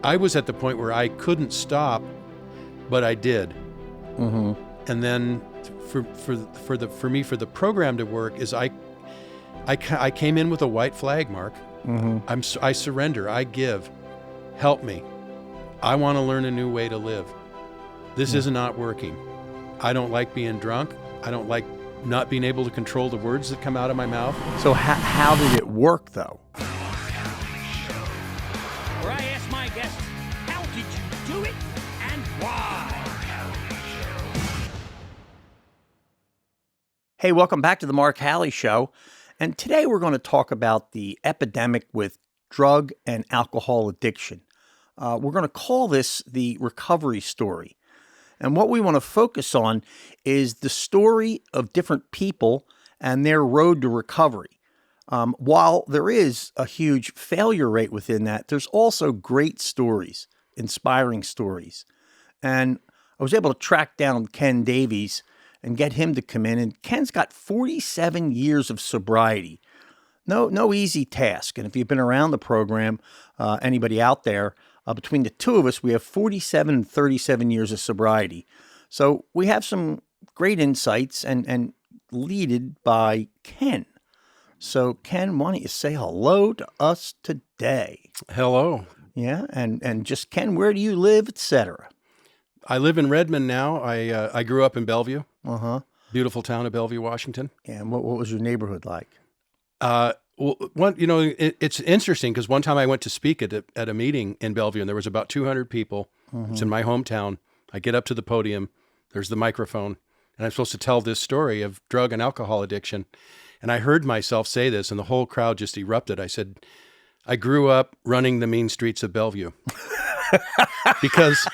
I was at the point where I couldn't stop, but I did. Mm-hmm. And then for the program to work is I came in with a white flag, Mark. Mm-hmm. I surrender. I give. Help me. I want to learn a new way to live. This is not working. I don't like being drunk. I don't like not being able to control the words that come out of my mouth. So how did it work, though? Where I ask my guests, how did you do it and why? Hey, welcome back to the Mark Halley Show. And today we're going to talk about the epidemic with drug and alcohol addiction. We're going to call this the recovery story. And what we want to focus on is the story of different people and their road to recovery. While there is a huge failure rate within that, there's also great stories, inspiring stories. And I was able to track down Ken Davies and get him to come in. And Ken's got 47 years of sobriety. No easy task. And if you've been around the program, anybody out there, between the two of us, we have 47 and 37 years of sobriety. So we have some great insights and leaded by Ken. So Ken, why don't you say hello to us today? Hello. Yeah, and just Ken, where do you live, etc.? I live in Redmond now. I grew up in Bellevue. Uh-huh. Beautiful town of Bellevue, Washington. And what was your neighborhood like? Well, it's interesting because one time I went to speak at a meeting in Bellevue, and there was about 200 people. It's in my hometown. I get up to the podium. There's the microphone, and I'm supposed to tell this story of drug and alcohol addiction. And I heard myself say this, and the whole crowd just erupted. I said, I grew up running the mean streets of Bellevue. Because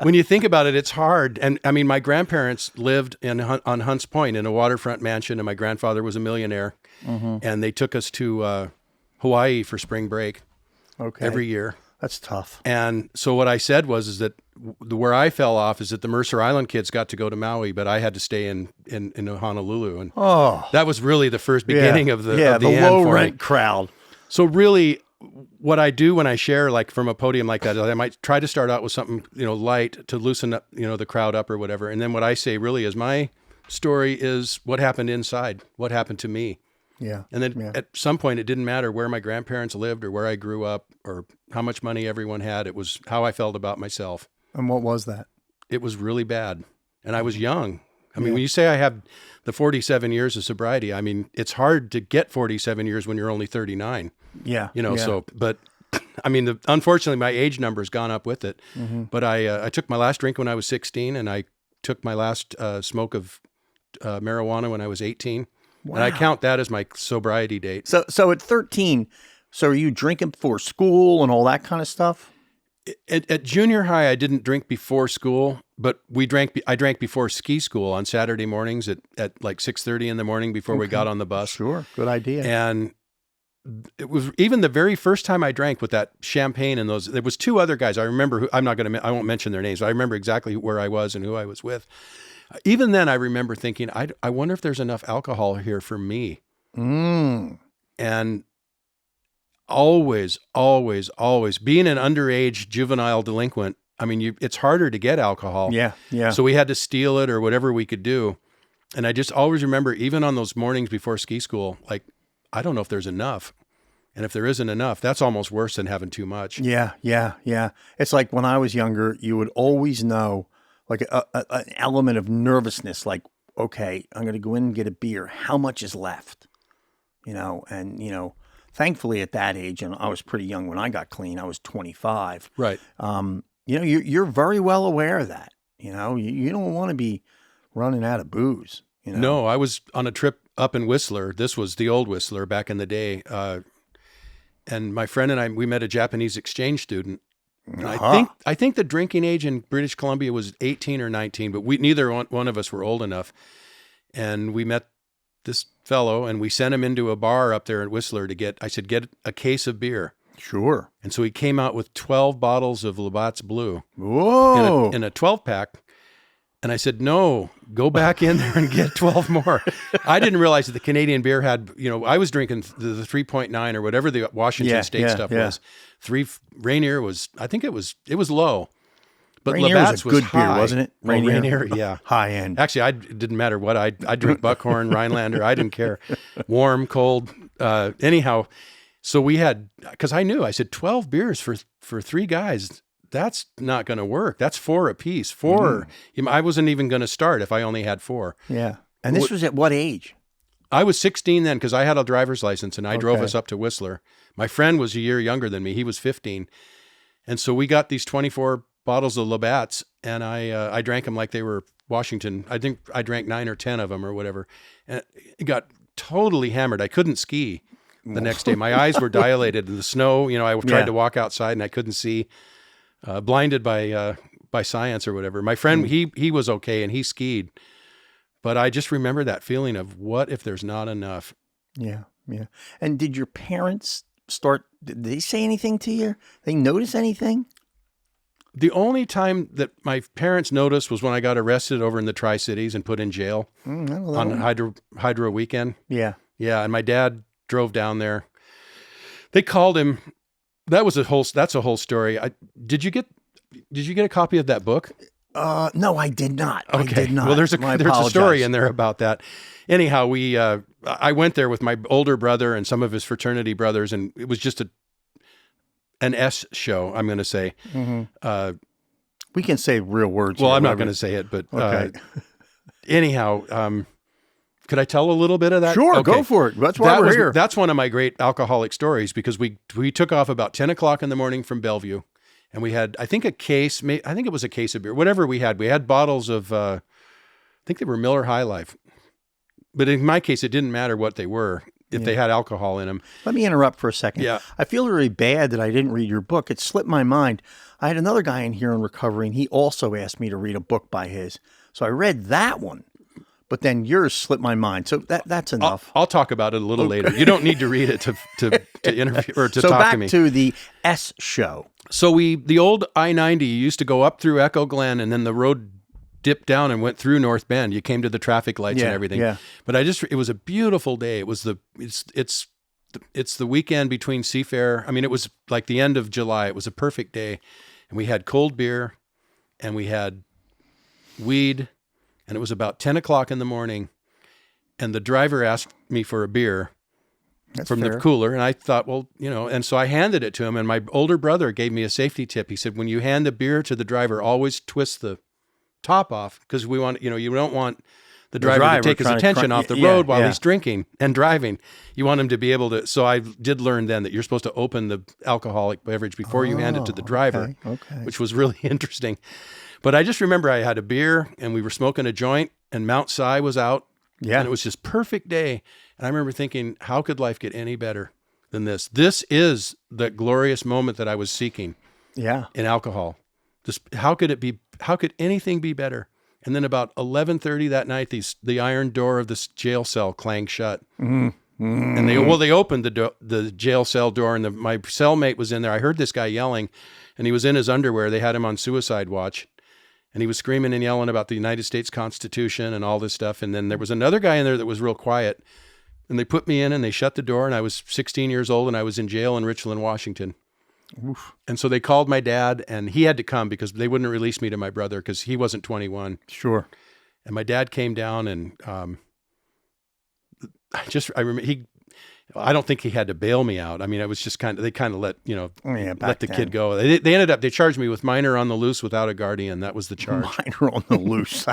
when you think about it, it's hard. And I mean, my grandparents lived on Hunts Point in a waterfront mansion, and my grandfather was a millionaire. And they took us to Hawaii for spring break every year. That's tough. And so what I said is that where I fell off is that the Mercer Island kids got to go to Maui, but I had to stay in Honolulu. And that was really the first beginning of the low rent crowd. So really what I do when I share, like from a podium like that, I might try to start out with something, light to loosen up, the crowd up or whatever. And then what I say really is my story is what happened inside, what happened to me. Yeah. And then at some point, it didn't matter where my grandparents lived or where I grew up or how much money everyone had. It was how I felt about myself. And what was that? It was really bad. And I was young. I mean, when you say I have the 47 years of sobriety, I mean, it's hard to get 47 years when you're only 39. Yeah. But I mean, unfortunately, my age number has gone up with it. But I took my last drink when I was 16, and I took my last smoke of marijuana when I was 18. Wow. And I count that as my sobriety date. So at 13, so are you drinking before school and all that kind of stuff? At junior high, I didn't drink before school, but I drank before ski school on Saturday mornings at like 6:30 in the morning before we got on the bus. Sure, good idea. And it was even the very first time I drank with that champagne and there was two other guys. I remember I won't mention their names, but I remember exactly where I was and who I was with. Even then, I remember thinking, I wonder if there's enough alcohol here for me. And always, always, always being an underage juvenile delinquent, I mean, it's harder to get alcohol. Yeah. So we had to steal it or whatever we could do. And I just always remember, even on those mornings before ski school, like, I don't know if there's enough. And if there isn't enough, that's almost worse than having too much. Yeah. It's like when I was younger, you would always know, like an element of nervousness, like, okay, I'm going to go in and get a beer. How much is left? Thankfully at that age, and I was pretty young when I got clean, I was 25. Right. You're very well aware of that. You don't want to be running out of booze. No, I was on a trip up in Whistler. This was the old Whistler back in the day. And my friend and I, we met a Japanese exchange student. I think the drinking age in British Columbia was 18 or 19, but neither one of us were old enough. And we met this fellow, and we sent him into a bar up there in Whistler get a case of beer. Sure. And so he came out with 12 bottles of Labatt's Blue. Whoa! In a 12-pack. And I said, no, go back in there and get 12 more. I didn't realize that the Canadian beer had, I was drinking the 3.9 or whatever the Washington State stuff was. Rainier was, I think it was low. But Rainier Labatt's was a good high. beer, wasn't it? Rainier, yeah. High end. Actually, it didn't matter what. I drink Buckhorn, Rhinelander. I didn't care. Warm, cold. Anyhow, so we had, because I said 12 beers for 3 guys. That's not going to work. That's 4 apiece. 4. I wasn't even going to start if I only had 4. Yeah. And this was at what age? I was 16 then because I had a driver's license and I drove us up to Whistler. My friend was a year younger than me. He was 15. And so we got these 24 bottles of Labatt's and I drank them like they were Washington. I think I drank 9 or 10 of them or whatever. And it got totally hammered. I couldn't ski the next day. My eyes were dilated in the snow. I tried to walk outside and I couldn't see. Blinded by science or whatever. My friend, he was okay and he skied, but I just remember that feeling of what if there's not enough? Yeah, yeah. And did your parents did they say anything to you? They notice anything? The only time that my parents noticed was when I got arrested over in the Tri-Cities and put in jail on Hydro weekend. Yeah. Yeah, and my dad drove down there. They called him. That's a whole story. Did you get a copy of that book? No, I did not. Okay. I did not. Well, there's a story in there about that. Anyhow, I went there with my older brother and some of his fraternity brothers, and it was just an S show, I'm going to say. Mm-hmm. We can say real words. Well, I'm not going to say it, but okay. Anyhow, could I tell a little bit of that? Sure, go for it. That's why we're here. That's one of my great alcoholic stories because we took off about 10 o'clock in the morning from Bellevue, and we had, I think it was a case of beer, whatever we had. We had bottles of, I think they were Miller High Life. But in my case, it didn't matter what they were if they had alcohol in them. Let me interrupt for a second. Yeah. I feel really bad that I didn't read your book. It slipped my mind. I had another guy in here in recovery, and he also asked me to read a book by his. So I read that one. But then yours slipped my mind, so that's enough. I'll talk about it a little later. You don't need to read it to interview or to talk to me. So back to the S show. So the old I-90 used to go up through Echo Glen, and then the road dipped down and went through North Bend. You came to the traffic lights and everything. Yeah. But it was a beautiful day. It was it's the weekend between Seafair. I mean, it was like the end of July. It was a perfect day, and we had cold beer, and we had weed. And it was about 10 o'clock in the morning, and the driver asked me for a beer from the cooler. And I thought, well, and so I handed it to him. And my older brother gave me a safety tip. He said, when you hand the beer to the driver, always twist the top off because we want, you don't want the driver to take his attention off the road while he's drinking and driving. You want him to be able to. So I did learn then that you're supposed to open the alcoholic beverage before you hand it to the driver, which was really interesting. But I just remember I had a beer and we were smoking a joint and Mount Si was out. Yeah. And it was just perfect day. And I remember thinking, how could life get any better than this? This is the glorious moment that I was seeking. Yeah. In alcohol. How could anything be better? And then about 11:30 that night, the iron door of this jail cell clanged shut. Mm-hmm. Mm-hmm. And they opened the jail cell door, and my cellmate was in there. I heard this guy yelling, and he was in his underwear. They had him on suicide watch. And he was screaming and yelling about the United States Constitution and all this stuff. And then there was another guy in there that was real quiet. And they put me in and they shut the door. And I was 16 years old and I was in jail in Richland, Washington. Oof. And so they called my dad and he had to come because they wouldn't release me to my brother because he wasn't 21. Sure. And my dad came down and I remember I don't think he had to bail me out. I mean, it was just they let, let the kid go. They charged me with minor on the loose without a guardian. That was the charge. Minor on the loose.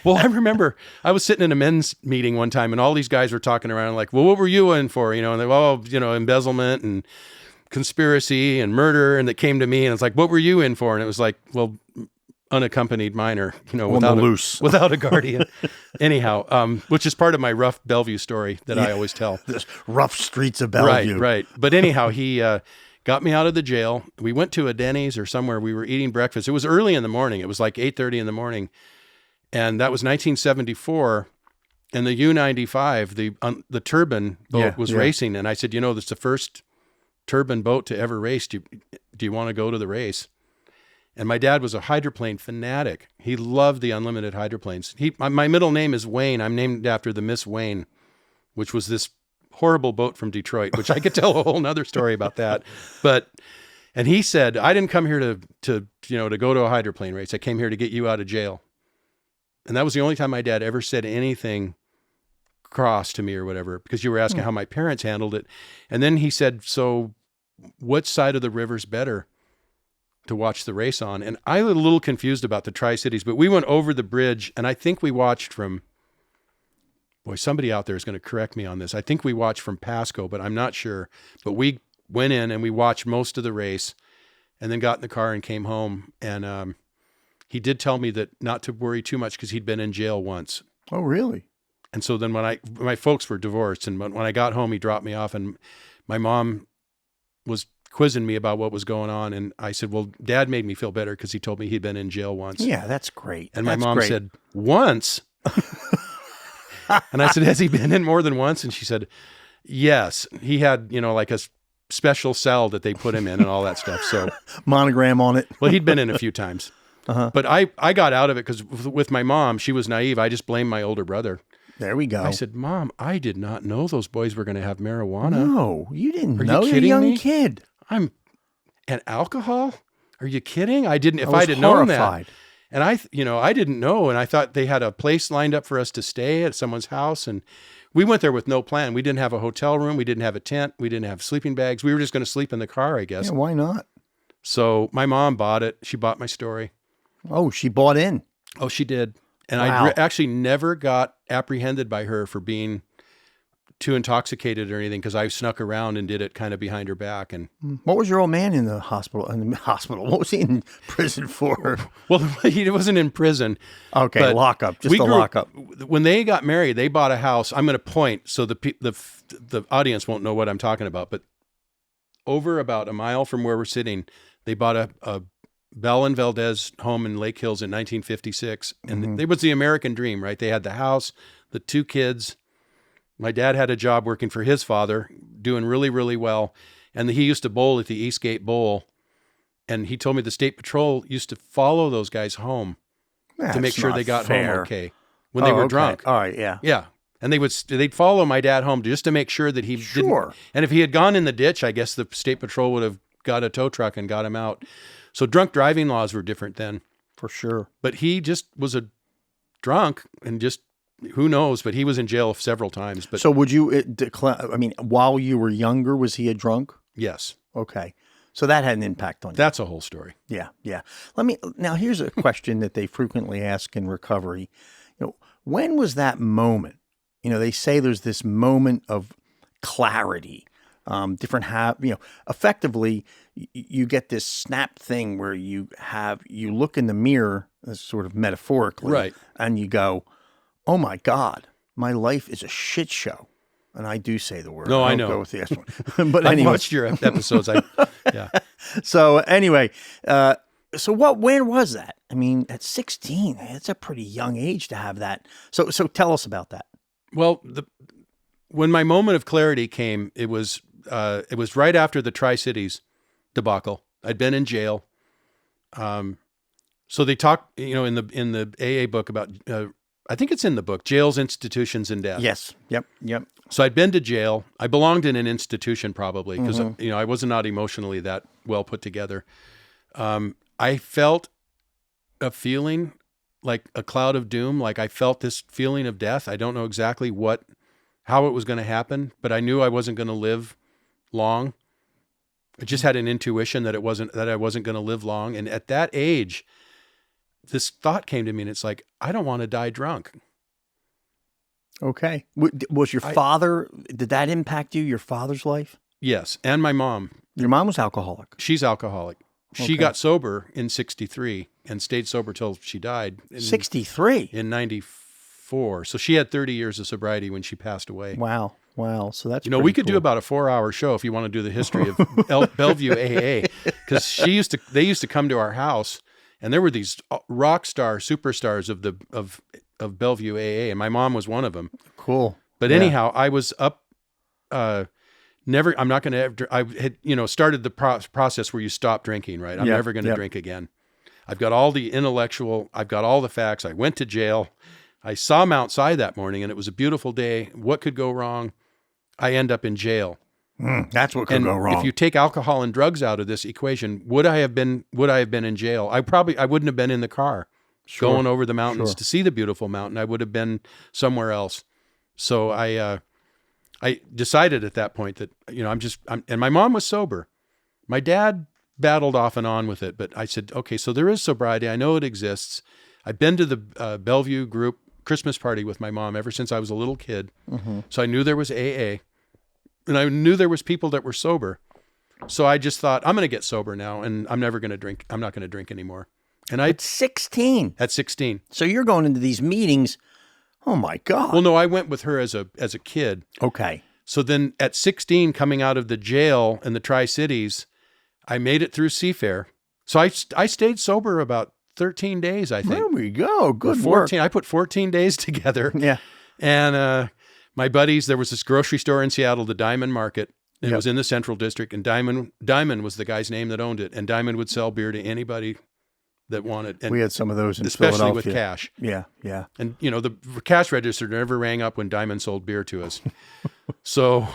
Well, I remember I was sitting in a men's meeting one time and all these guys were talking around like, well, what were you in for? And they embezzlement and conspiracy and murder. And it came to me and it's like, what were you in for? And it was like, well, unaccompanied minor, without a guardian. Anyhow, which is part of my rough Bellevue story that I always tell. This rough streets of Bellevue. Right. But anyhow, he got me out of the jail. We went to a Denny's or somewhere. We were eating breakfast. It was early in the morning. It was like 8:30 in the morning. And that was 1974. And the U-95, the turbine boat was racing. And I said, that's the first turbine boat to ever race. Do you want to go to the race? And my dad was a hydroplane fanatic. He loved the unlimited hydroplanes. My middle name is Wayne. I'm named after the Miss Wayne, which was this horrible boat from Detroit, which I could tell a whole nother story about that. And he said, I didn't come here to go to a hydroplane race. I came here to get you out of jail. And that was the only time my dad ever said anything cross to me or whatever, because you were asking how my parents handled it. And then he said, so what side of the river's better to watch the race on? And I was a little confused about the Tri-Cities, but we went over the bridge, and I think we watched from, boy, somebody out there is going to correct me on this. I think we watched from Pasco, but I'm not sure. But we went in and we watched most of the race and then got in the car and came home. And he did tell me that not to worry too much because he'd been in jail once. Oh, really? And so then my folks were divorced, and when I got home, he dropped me off, and my mom was quizzing me about what was going on. And I said, well, Dad made me feel better because he told me he'd been in jail once. Yeah, that's great. And my mom said, once? And I said, has he been in more than once? And she said, yes. He had, like a special cell that they put him in and all that stuff. So monogram on it. Well, he'd been in a few times. But I got out of it because with my mom, she was naive. I just blamed my older brother. There we go. I said, Mom, I did not know those boys were going to have marijuana. No, you didn't know. You're a young kid. And alcohol? Are you kidding? I didn't. If I had horrified. Known that, and I didn't know, and I thought they had a place lined up for us to stay at someone's house, and we went there with no plan. We didn't have a hotel room. We didn't have a tent. We didn't have sleeping bags. We were just going to sleep in the car, I guess. Yeah, why not? So my mom bought it. She bought my story. Oh, she bought in. Oh, she did. And wow. I actually never got apprehended by her for being too intoxicated or anything, because I snuck around and did it kind of behind her back. And what was your old man in the hospital? What was he in prison for? Well, he wasn't in prison. Okay, lockup, just a lockup. When they got married, they bought a house. I'm going to point so the audience won't know what I'm talking about, but over about a mile from where we're sitting, they bought a Bell and Valdez home in Lake Hills in 1956. And it was the American dream, right? They had the house, the 2 kids. My dad had a job working for his father, doing really, really well. And he used to bowl at the Eastgate Bowl. And he told me the state patrol used to follow those guys home to make sure they got home okay when they were drunk. All right, yeah. Yeah. And they'd follow my dad home just to make sure that he didn't. And if he had gone in the ditch, I guess the state patrol would have got a tow truck and got him out. So drunk driving laws were different then. For sure. But he just was a drunk and just, who knows, but he was in jail several times. But so would you while you were younger, was he a drunk? Yes. Okay. So that had an impact on you. That's a whole story. Yeah, yeah. Now here's a question that they frequently ask in recovery. When was that moment? They say there's this moment of clarity. Effectively, you get this snap thing where you look in the mirror, sort of metaphorically, right, and you go, "Oh my God, my life is a shit show." And I do say the word. No, I know. Go with the S one. But anyway, I watched your episodes. Yeah. So anyway, when was that? At 16, it's a pretty young age to have that. So tell us about that. Well, when my moment of clarity came, it was right after the Tri-Cities debacle. I'd been in jail. So they talk, in the AA book about, I think it's in the book, Jails, Institutions, and Death. Yes. Yep. So I'd been to jail. I belonged in an institution probably because, I was not emotionally that well put together. I felt a feeling like a cloud of doom. Like I felt this feeling of death. I don't know exactly how it was going to happen, but I knew I wasn't going to live long. I just had an intuition that I wasn't going to live long. And at that age, this thought came to me, and it's like, I don't want to die drunk. Okay. Was your father, did that impact you, your father's life? Yes. And my mom. Your mom was alcoholic. She's alcoholic. She got sober in 63 and stayed sober till she died. 63? In 94. So she had 30 years of sobriety when she passed away. Wow. So that's we could do about a 4-hour show if you want to do the history of Bellevue AA, because they used to come to our house, and there were these rock star superstars of Bellevue AA, and my mom was one of them. Cool. But anyhow, I was up. I had started the process where you stop drinking. Right, I'm never going to drink again. I've got all the intellectual, I've got all the facts. I went to jail. I saw Mount Si that morning and it was a beautiful day. What could go wrong? I end up in jail. That's what could go wrong. If you take alcohol and drugs out of this equation, would I have been in jail? I wouldn't have been in the car going over the mountains to see the beautiful mountain. I would have been somewhere else. So I decided at that point that, and my mom was sober. My dad battled off and on with it, but I said, okay, so there is sobriety. I know it exists. I've been to the Bellevue group Christmas party with my mom ever since I was a little kid. So I knew there was AA and I knew there was people that were sober. So I just thought, I'm going to get sober now and I'm never going to drink. I'm not going to drink anymore. And At 16. At 16. So you're going into these meetings. Oh my God. Well, no, I went with her as a kid. Okay. So then at 16, coming out of the jail in the Tri-Cities, I made it through Seafair. So I stayed sober about 13 days, I think. There we go. Good 14. work. I put 14 days together. Yeah. And my buddies, there was this grocery store in Seattle, the Diamond Market. It was in the Central District, and Diamond was the guy's name that owned it. And Diamond would sell beer to anybody that wanted. And we had some of those in especially Philadelphia. with cash. Yeah, yeah. And, the cash register never rang up when Diamond sold beer to us. So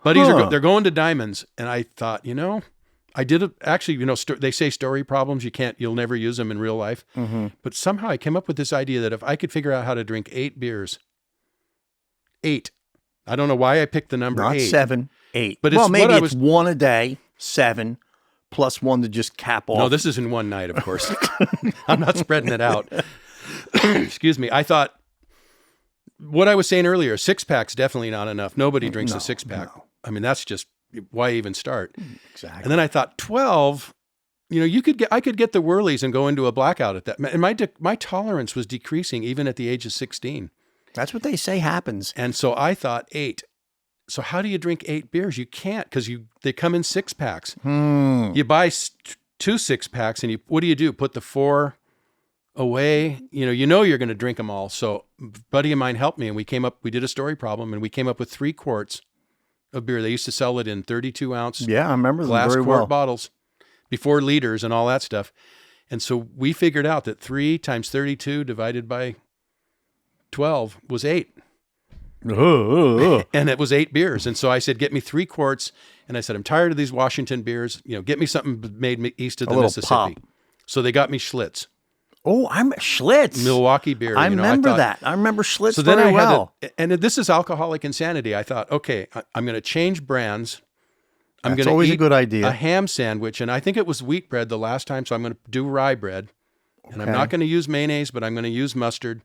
buddies they're going to Diamonds. And I thought, I did actually, they say story problems, you'll never use them in real life. But somehow I came up with this idea that if I could figure out how to drink 8 beers, 8, I don't know why I picked the number Not 8. 7, 8. But well, maybe it's one a day, 7, plus one to just cap off. No, this is in one night, of course. I'm not spreading it out. Excuse me. I thought what I was saying earlier, 6-pack's definitely not enough. Nobody drinks a 6-pack. No. I mean, that's just, why even start? Exactly. And then I thought 12, I could get the whirlies and go into a blackout at that. And my tolerance was decreasing even at the age of 16. That's what they say happens. And so I thought 8. So how do you drink 8 beers? You can't, because they come in 6-packs. You buy 2 6-packs and what do? Put the 4 away. You're going to drink them all. So a buddy of mine helped me and we did a story problem and we came up with 3 quarts of beer. They used to sell it in 32 ounce. Yeah, I remember them glass very quart well. bottles before liters and all that stuff. And so we figured out that 3 times 32 divided by 12 was 8. And it was 8 beers. And so I said, get me 3 quarts. And I said, I'm tired of these Washington beers. Get me something made east of the Mississippi. Pop. So they got me Schlitz. Oh, I'm Schlitz. Milwaukee beer. I remember that. I remember Schlitz so then very I well. And this is alcoholic insanity. I thought, okay, I'm going to change brands. I'm going to always eat a good idea. A ham sandwich. And I think it was wheat bread the last time. So I'm going to do rye bread. And I'm not going to use mayonnaise, but I'm going to use mustard.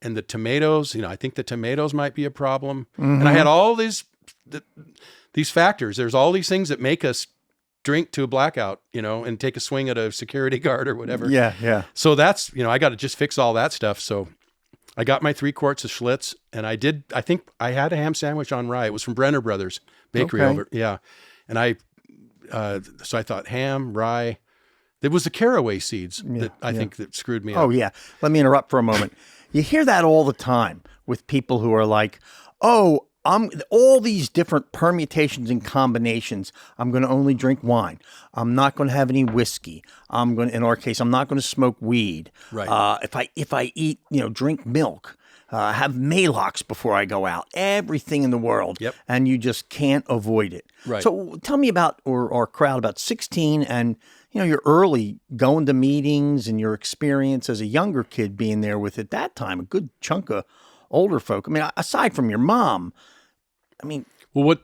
And the tomatoes, I think the tomatoes might be a problem. And I had all these factors. There's all these things that make us drink to a blackout, and take a swing at a security guard or whatever. Yeah, yeah. So that's, I got to just fix all that stuff. So I got my 3 quarts of Schlitz and I think I had a ham sandwich on rye. It was from Brenner Brothers Bakery over. Yeah. And so I thought ham, rye. It was the caraway seeds that I think that screwed me up. Oh, yeah. Let me interrupt for a moment. You hear that all the time with people who are like, oh, all these different permutations and combinations. I'm going to only drink wine. I'm not going to have any whiskey. In our case, I'm not going to smoke weed. Right. If I eat, drink milk, have Maalox before I go out. Everything in the world. Yep. And you just can't avoid it. Right. So tell me about our crowd about 16 and you're early going to meetings and your experience as a younger kid being there with at that time a good chunk of older folk. I mean, aside from your mom. Well,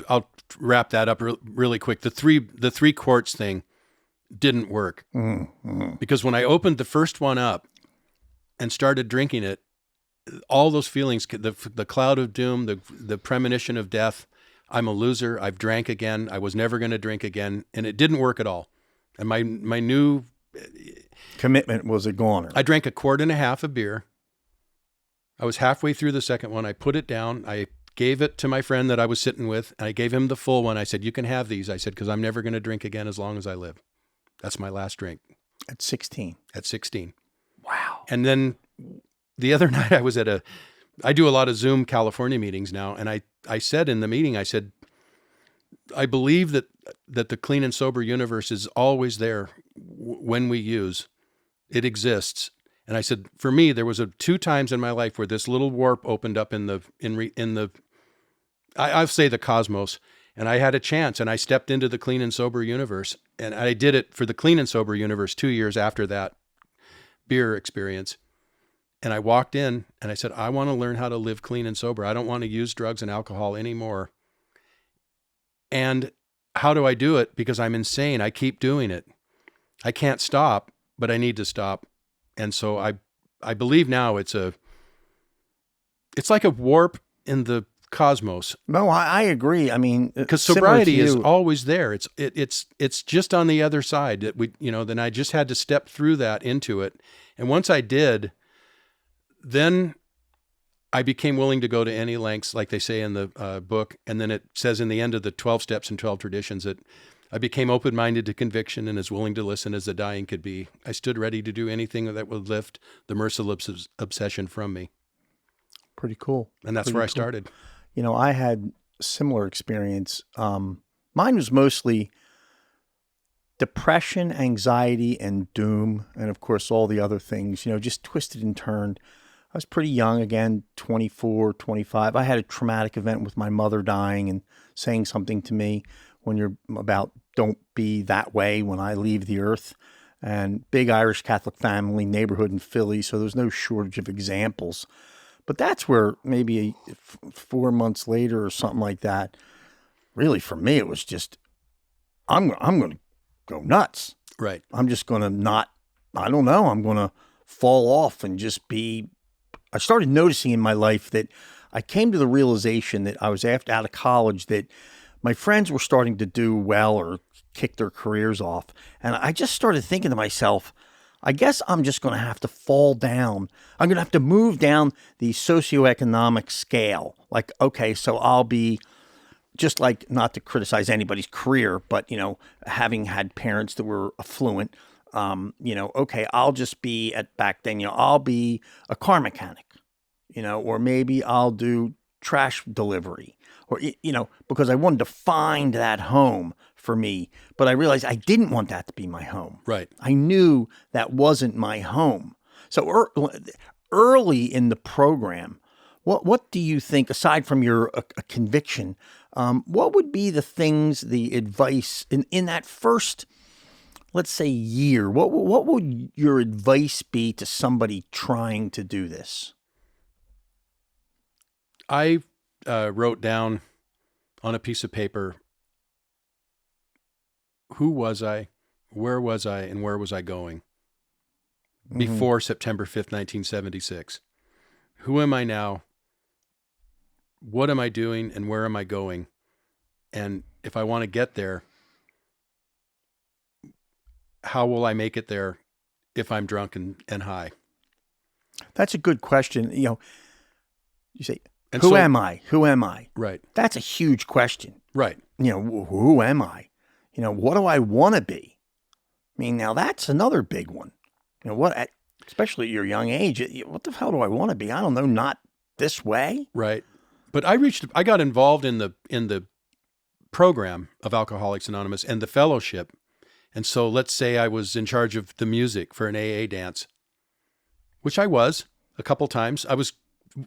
I'll wrap that up really quick. The 3 quarts thing didn't work because when I opened the first one up and started drinking it, all those feelings, the cloud of doom, the premonition of death, I'm a loser. I've drank again. I was never going to drink again. And it didn't work at all. And my new commitment was a goner. I drank 1.5 quarts of beer. I was halfway through the second one. I put it down. I gave it to my friend that I was sitting with. And I gave him the full one. I said, you can have these. I said, because I'm never going to drink again as long as I live. That's my last drink. At 16. At 16. Wow. And then the other night I do a lot of Zoom California meetings now. And I said in the meeting, I believe that the clean and sober universe is always there when we use, it exists. And I said, for me, there was 2 times in my life where this little warp opened up I'll say the cosmos, and I had a chance, and I stepped into the clean and sober universe. And I did it for the clean and sober universe 2 years after that beer experience. And I walked in and I said, I want to learn how to live clean and sober. I don't want to use drugs and alcohol anymore. And how do I do it? Because I'm insane. I keep doing it. I can't stop, but I need to stop. And so I believe now it's like a warp in the cosmos. No, I agree. I mean, because sobriety is always there. It's just on the other side that then I just had to step through that into it. And once I did, then I became willing to go to any lengths, like they say in the book. And then it says in the end of the 12 steps and 12 traditions that I became open-minded to conviction and as willing to listen as the dying could be. I stood ready to do anything that would lift the merciless obsession from me. Pretty cool. And that's where I started. I had a similar experience. Mine was mostly depression, anxiety, and doom. And of course, all the other things, just twisted and turned. I was pretty young, again, 24, 25. I had a traumatic event with my mother dying and saying something to me when you're about, don't be that way when I leave the earth. And big Irish Catholic family, neighborhood in Philly, so there's no shortage of examples. But that's where maybe 4 months later or something like that, really for me, it was just, I'm going to go nuts. Right. I'm just going to I'm going to fall off and just be. I started noticing in my life that I came to the realization that I was out of college, that my friends were starting to do well or kick their careers off. And I just started thinking to myself, I guess I'm just going to have to fall down. I'm going to have to move down the socioeconomic scale. Like, okay, so I'll be just like, not to criticize anybody's career, but, having had parents that were affluent, okay, I'll just be back then, I'll be a car mechanic, or maybe I'll do trash delivery or, because I wanted to find that home for me, but I realized I didn't want that to be my home. Right. I knew that wasn't my home. So early in the program, what do you think, aside from your conviction, what would be the things, the advice in that first, let's say, year? What would your advice be to somebody trying to do this? I wrote down on a piece of paper, who was I, where was I, and where was I going before September 5th, 1976? Who am I now? What am I doing, and where am I going? And if I want to get there, how will I make it there if I'm drunk and high? That's a good question. You say, who am I? Who am I? Right. That's a huge question. Right. Who am I? What do I want to be? I mean, now that's another big one. Especially at your young age, what the hell do I want to be? I don't know, not this way. Right. But I got involved in the program of Alcoholics Anonymous and the fellowship. And so let's say I was in charge of the music for an AA dance, which I was a couple times.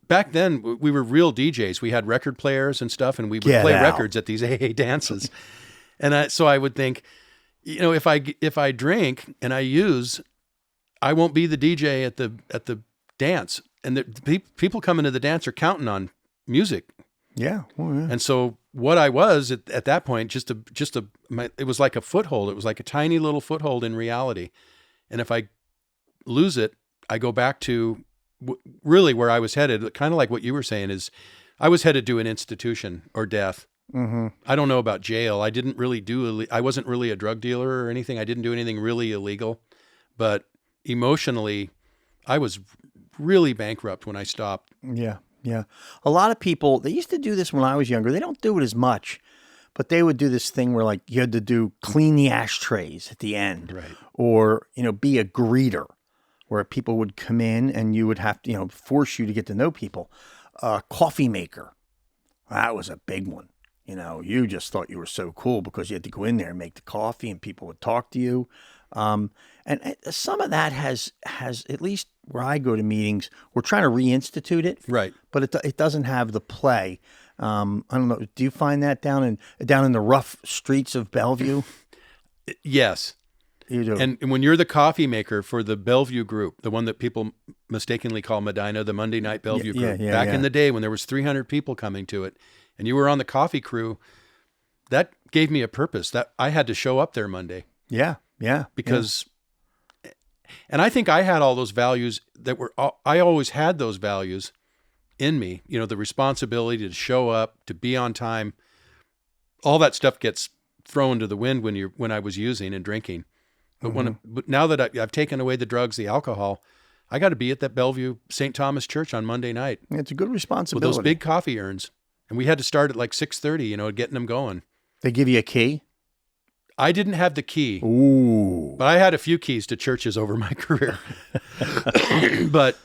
Back then we were real DJs. We had record players and stuff, and we would play records at these AA dances. And so I would think, if I drink and I use, I won't be the DJ at the dance. And the people coming to the dance are counting on music. Yeah. Well, yeah. And so what I was at that point, it was like a foothold. It was like a tiny little foothold in reality. And if I lose it, I go back to really where I was headed. Kind of like what you were saying is, I was headed to an institution or death. Mm-hmm. I don't know about jail. I didn't really I wasn't really a drug dealer or anything. I didn't do anything really illegal, but emotionally, I was really bankrupt when I stopped. Yeah. Yeah. A lot of people, they used to do this when I was younger. They don't do it as much, but they would do this thing where, like, you had to clean the ashtrays at the end. Right. Or, be a greeter, where people would come in and you would have to, force you to get to know people. Coffee maker. That was a big one. You just thought you were so cool because you had to go in there and make the coffee and people would talk to you. And some of that has at least where I go to meetings, we're trying to reinstitute it, Right. but it doesn't have the play. I don't know. Do you find that down in the rough streets of Bellevue? Yes. You do. And when you're the coffee maker for the Bellevue group, the one that people mistakenly call Medina, the Monday night Bellevue group, back in the day when there was 300 people coming to it, and you were on the coffee crew, that gave me a purpose. That I had to show up there Monday. Yeah. Because, and I think I had all those values I always had those values in me, the responsibility to show up, to be on time. All that stuff gets thrown to the wind when I was using and drinking. But but now that I've taken away the drugs, the alcohol, I got to be at that Bellevue St. Thomas Church on Monday night. It's a good responsibility. With those big coffee urns. And we had to start at like 6:30, getting them going. They give you a key? I didn't have the key. Ooh. But I had a few keys to churches over my career. But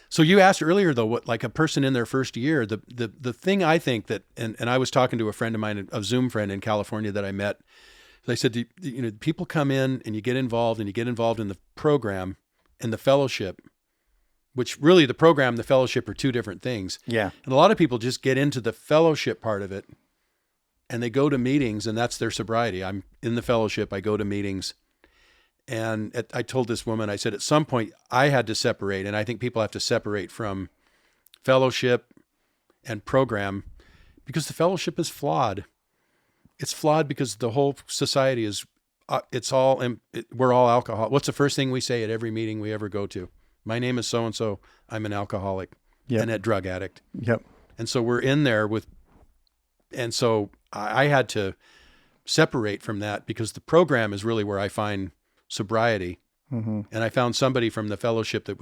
so you asked earlier though, what like a person in their first year, the thing I think that, and I was talking to a friend of mine, a Zoom friend in California that I met. They said, people come in and you get involved in the program and the fellowship, which really the program and the fellowship are two different things. Yeah. And a lot of people just get into the fellowship part of it and they go to meetings and that's their sobriety. I'm in the fellowship. I go to meetings. And I told this woman, I said, at some point I had to separate. And I think people have to separate from fellowship and program because the fellowship is flawed. It's flawed because the whole society is, we're all alcohol. What's the first thing we say at every meeting we ever go to? My name is so-and-so. I'm an alcoholic and a drug addict. Yep. And so we're in there and so I had to separate from that because the program is really where I find sobriety. Mm-hmm. And I found somebody from the fellowship that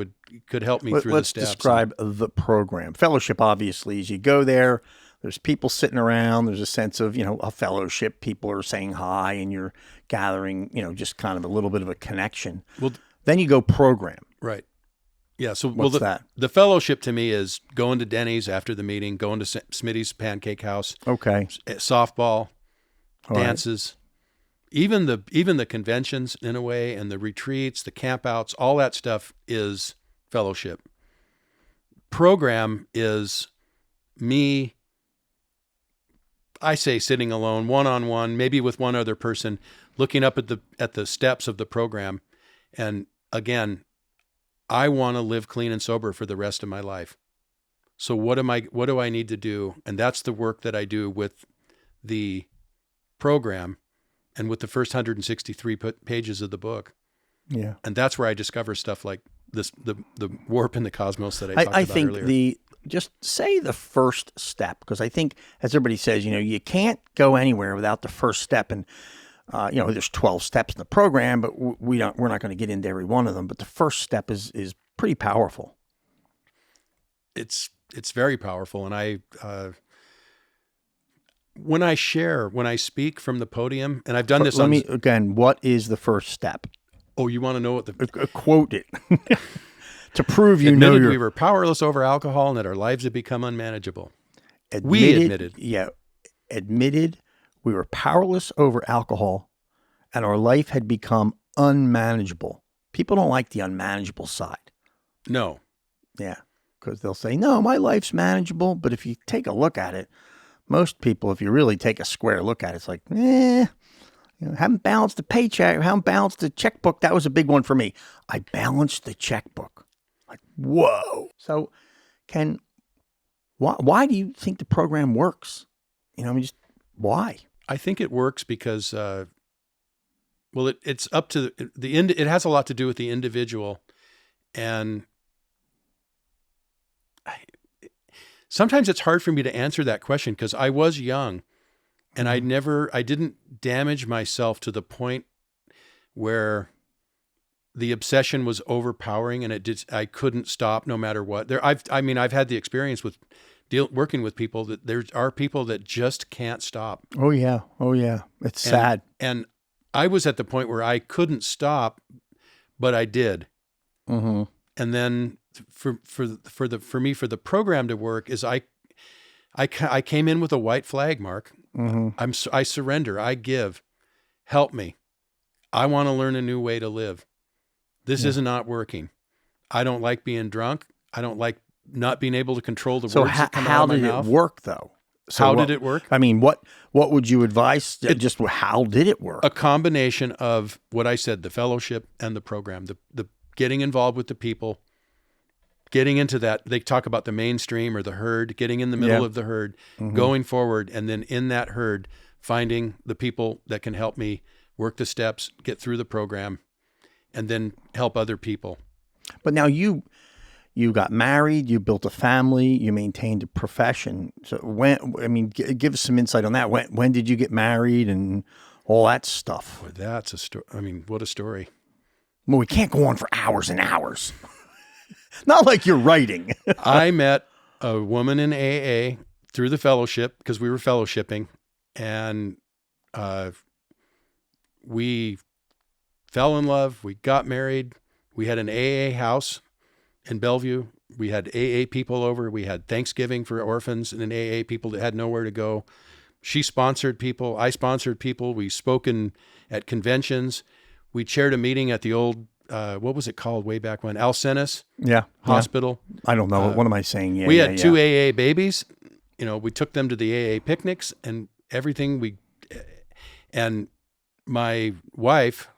could help me through the steps. Let's describe the program. Fellowship, obviously, is you go there, there's people sitting around, there's a sense of, a fellowship. People are saying hi and you're gathering, just kind of a little bit of a connection. Well, then you go program. Right. Yeah. So what's that? The fellowship to me is going to Denny's after the meeting, going to Smitty's Pancake House. Okay. Softball, all dances, even the conventions in a way, and the retreats, the campouts, all that stuff is fellowship. Program is me, I say sitting alone, one-on-one, maybe with one other person, looking up at the steps of the program. And again, I want to live clean and sober for the rest of my life. So what do I need to do? And that's the work that I do with the program and with the first 163 pages of the book. Yeah. And that's where I discover stuff like this, the warp in the cosmos that I talked about earlier. I think just say the first step, because I think, as everybody says, you can't go anywhere without the first step. And, there's 12 steps in the program, but we're not going to get into every one of them. But the first step is pretty powerful. It's very powerful. And when I speak from the podium, and I've done this. Again, what is the first step? Oh, you want to know what quote it. To prove we were powerless over alcohol and that our lives had become unmanageable. We admitted. Yeah. Admitted we were powerless over alcohol and our life had become unmanageable. People don't like the unmanageable side. No. Yeah. Because they'll say, no, my life's manageable. But if you take a look at it, most people, if you really take a square look at it, it's like, haven't balanced the paycheck, haven't balanced the checkbook. That was a big one for me. I balanced the checkbook. Like, whoa. So, Ken, why do you think the program works? Just why? I think it works because, it's up to the end. It has a lot to do with the individual. And sometimes it's hard for me to answer that question because I was young and I didn't damage myself to the point where the obsession was overpowering and I couldn't stop no matter what. I've had the experience with working with people that there are people that just can't stop. Oh yeah. It's sad. And I was at the point where I couldn't stop, but I did. Mm-hmm. And then for me, for the program to work is I came in with a white flag, Mark. Mm-hmm. I surrender. I give. Help me. I want to learn a new way to live. This is not working. I don't like being drunk. I don't like not being able to control the words that come out of my mouth. How did it work, though? How did it work? I mean, what would you advise? Just how did it work? A combination of what I said, the fellowship and the program, the getting involved with the people, getting into that. They talk about the mainstream or the herd, getting in the middle of the herd, going forward, and then in that herd, finding the people that can help me work the steps, get through the program, and then help other people. But now you got married, you built a family, you maintained a profession. So give us some insight on that. When did you get married and all that stuff? Boy, that's a story. I mean, what a story. Well, we can't go on for hours and hours. Not like you're writing. I met a woman in AA through the fellowship because we were fellowshipping, and we fell in love. We got married. We had an AA house in Bellevue. We had AA people over. We had Thanksgiving for orphans and AA people that had nowhere to go. She sponsored people. I sponsored people. We spoke at conventions. We chaired a meeting at the old, what was it called way back when? Alcenis Hospital. I don't know. What am I saying? We had two AA babies. We took them to the AA picnics and everything. And my wife,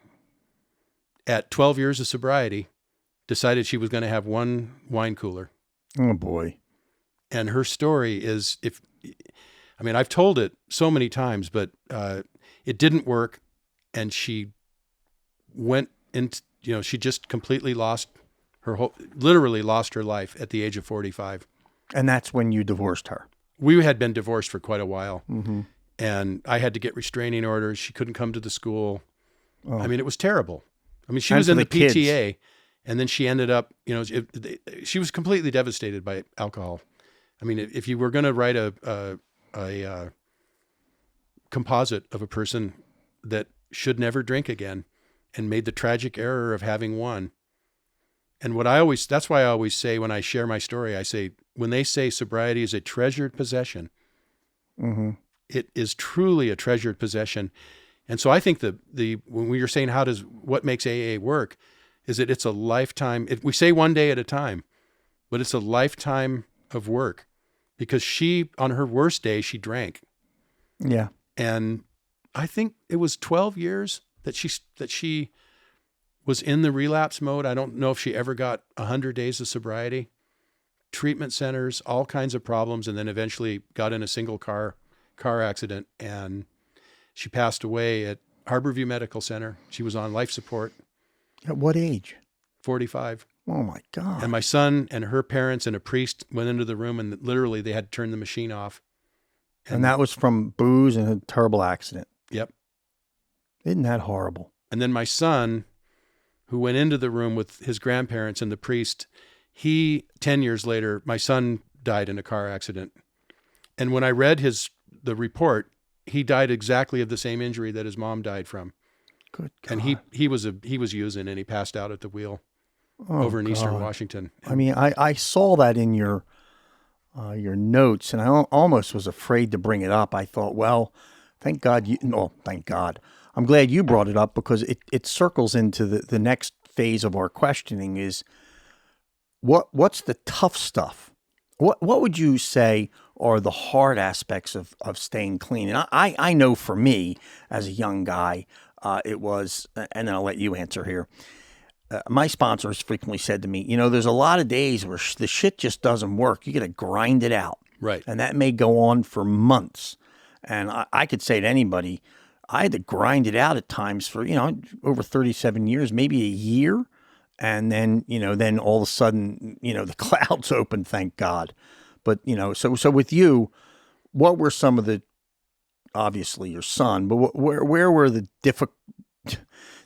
at 12 years of sobriety, decided she was going to have one wine cooler. Oh, boy. And her story is, I've told it so many times, but it didn't work. And she went into, she just completely literally lost her life at the age of 45. And that's when you divorced her. We had been divorced for quite a while. Mm-hmm. And I had to get restraining orders. She couldn't come to the school. Oh. It was terrible. She was in the PTA. Kids. And then she ended up, she was completely devastated by alcohol. If you were going to write a composite of a person that should never drink again and made the tragic error of having one. And that's why I always say when I share my story, I say, when they say sobriety is a treasured possession, it is truly a treasured possession. And so I think when you're saying what makes AA work, is that it's a lifetime. We say one day at a time, but it's a lifetime of work, because she, on her worst day, she drank. Yeah. And I think it was 12 years that she was in the relapse mode. I don't know if she ever got 100 days of sobriety, treatment centers, all kinds of problems, and then eventually got in a single car accident, and she passed away at Harborview Medical Center. She was on life support. At what age? 45. Oh, my God. And my son and her parents and a priest went into the room, and literally they had to turn the machine off. And that was from booze and a terrible accident. Yep. Isn't that horrible? And then my son, who went into the room with his grandparents and the priest, 10 years later, my son died in a car accident. And when I read the report, he died exactly of the same injury that his mom died from. Good God. And he was using, and he passed out at the wheel over in Eastern Washington. I saw that in your notes, and I almost was afraid to bring it up. I thought, well, thank God. Thank God. I'm glad you brought it up, because it circles into the next phase of our questioning is what's the tough stuff? What would you say are the hard aspects of staying clean? And I know for me as a young guy, it was, and then I'll let you answer here. My sponsors frequently said to me, there's a lot of days where the shit just doesn't work. You got to grind it out. Right. And that may go on for months. And I could say to anybody, I had to grind it out at times for, over 37 years, maybe a year. And then, then all of a sudden, the clouds opened, thank God. But, so with you, what were some of the, obviously your son, but where were the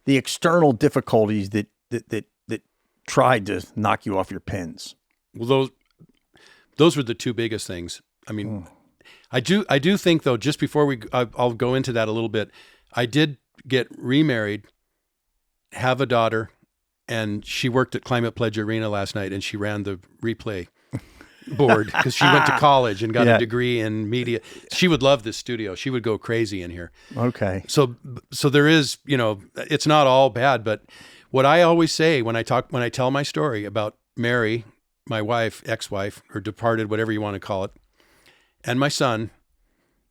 external difficulties that tried to knock you off your pins? Well, those were the two biggest things. I do think, though, just before I'll go into that a little bit, I did get remarried, have a daughter, and she worked at Climate Pledge Arena last night, and she ran the replay. board because she went to college and got Yeah. a degree in media. She would love this studio. She would go crazy in here. Okay. So there is, it's not all bad, but what I always say when I tell my story about Mary, my wife, ex-wife, or departed, whatever you want to call it, and my son,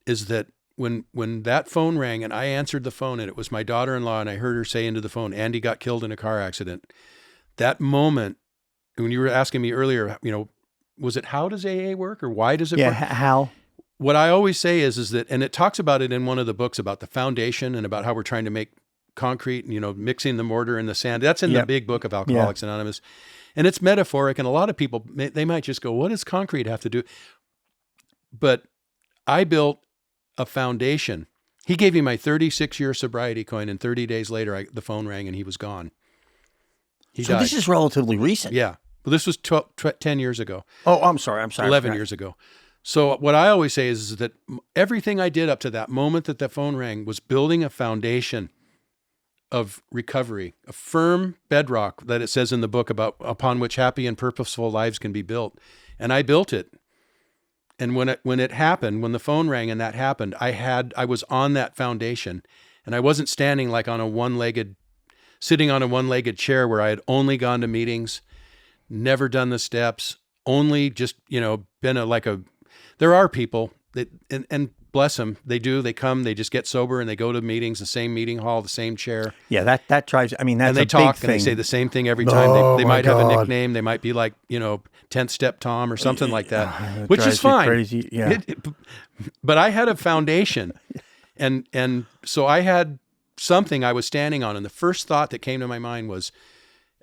is that when that phone rang and I answered the phone and it was my daughter-in-law and I heard her say into the phone, Andy got killed in a car accident. That moment, when you were asking me earlier, was it how does AA work or why does it work? How? What I always say is that, and it talks about it in one of the books about the foundation and about how we're trying to make concrete, mixing the mortar and the sand. That's in the big book of Alcoholics Anonymous. And it's metaphoric. And a lot of people, they might just go, what does concrete have to do? But I built a foundation. He gave me my 36-year sobriety coin, and 30 days later, the phone rang and he was gone. He died. This is relatively recent. Yeah. Well, this was 10 years ago. Oh, I'm sorry. 11 years ago. So what I always say is that everything I did up to that moment that the phone rang was building a foundation of recovery, a firm bedrock that it says in the book about upon which happy and purposeful lives can be built. And I built it. And when it happened, when the phone rang and that happened, I was on that foundation, and I wasn't standing like sitting on a one-legged chair where I had only gone to meetings, never done the steps, only just, been there are people that, and bless them, they come, they just get sober and they go to meetings, the same meeting hall, the same chair. Yeah, that drives, that's and they a talk big thing. and they say the same thing every time. Oh, They my might have a God. nickname. They might be like, 10th Step Tom or something like that, It which drives is you fine. crazy. Yeah. But I had a foundation, and so I had something I was standing on. And the first thought that came to my mind was,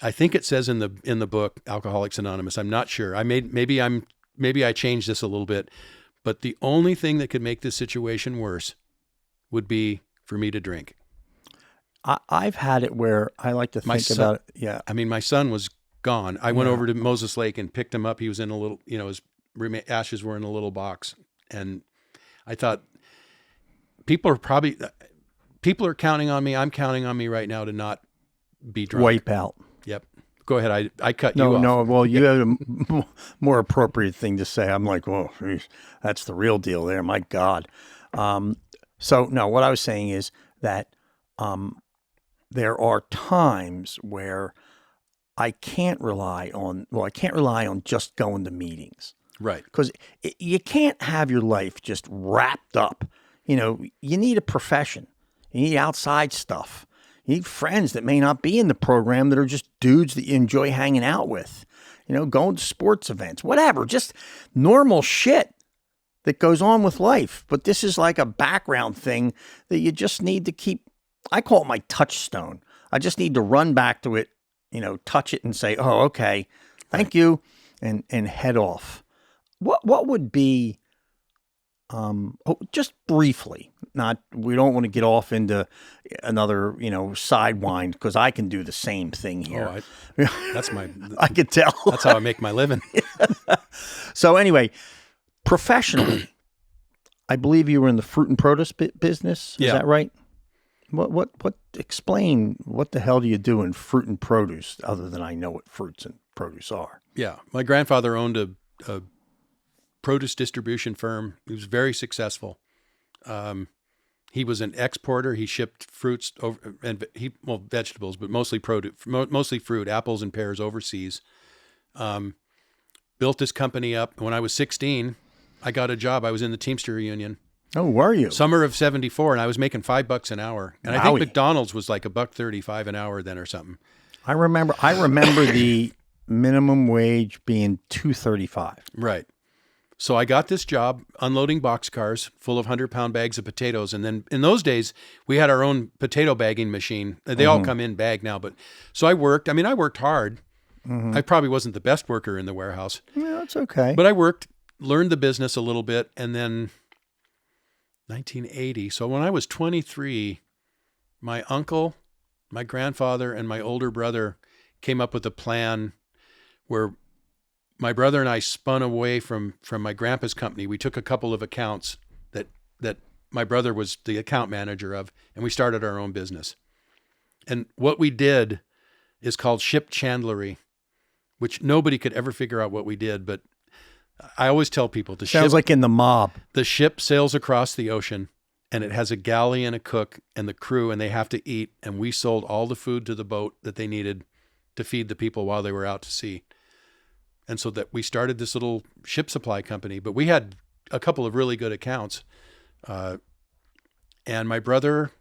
I think it says in the book Alcoholics Anonymous. I'm not sure. Maybe I changed this a little bit, but the only thing that could make this situation worse would be for me to drink. I've had it where I like to think about it. Yeah. I mean, my son was gone. I went over to Moses Lake and picked him up. He was in a little, his ashes were in a little box. And I thought, people are counting on me. I'm counting on me right now to not be drunk. Wipe out. Yep. Go ahead. I cut you off. No. Well, you had a more appropriate thing to say. I'm like, whoa, geez, that's the real deal there. My God. So no, what I was saying is that there are times where I can't rely on just going to meetings. Right. Because you can't have your life just wrapped up. You need a profession. You need outside stuff. You need friends that may not be in the program that are just dudes that you enjoy hanging out with. Going to sports events, whatever. Just normal shit that goes on with life. But this is like a background thing that you just need to keep. I call it my touchstone. I just need to run back to it, touch it and say, oh, okay, thank you, and head off. What would be, just briefly, we don't want to get off into another, sidewind, because I can do the same thing here. I could tell. That's how I make my living. So anyway, professionally, I believe you were in the fruit and produce business. Is that right? What explain what the hell do you do in fruit and produce other than I know what fruits and produce are? Yeah. My grandfather owned a produce distribution firm. He was very successful. He was an exporter. He shipped fruits over vegetables, but mostly produce, mostly fruit, apples and pears overseas. Built this company up. When I was 16, I got a job. I was in the Teamster Union. Oh, were you? Summer of '74, and I was making $5 an hour. And I think McDonald's was like $1.35 an hour then or something. I remember the minimum wage being $2.35. Right. So I got this job unloading boxcars full of 100-pound bags of potatoes. And then in those days, we had our own potato bagging machine. They all come in bagged now. But so I worked. I mean, I worked hard. I probably wasn't the best worker in the warehouse. Yeah, that's okay. But I worked, learned the business a little bit. And then 1980. So when I was 23, my uncle, my grandfather, and my older brother came up with a plan where my brother and I spun away from my grandpa's company. We took a couple of accounts that my brother was the account manager of, and we started our own business. And what we did is called ship chandlery, which nobody could ever figure out what we did. But I always tell people Sounds like in the mob. the ship sails across the ocean and it has a galley and a cook and the crew and they have to eat. And we sold all the food to the boat that they needed to feed the people while they were out to sea. And so that we started this little ship supply company, but we had a couple of really good accounts. And my brother,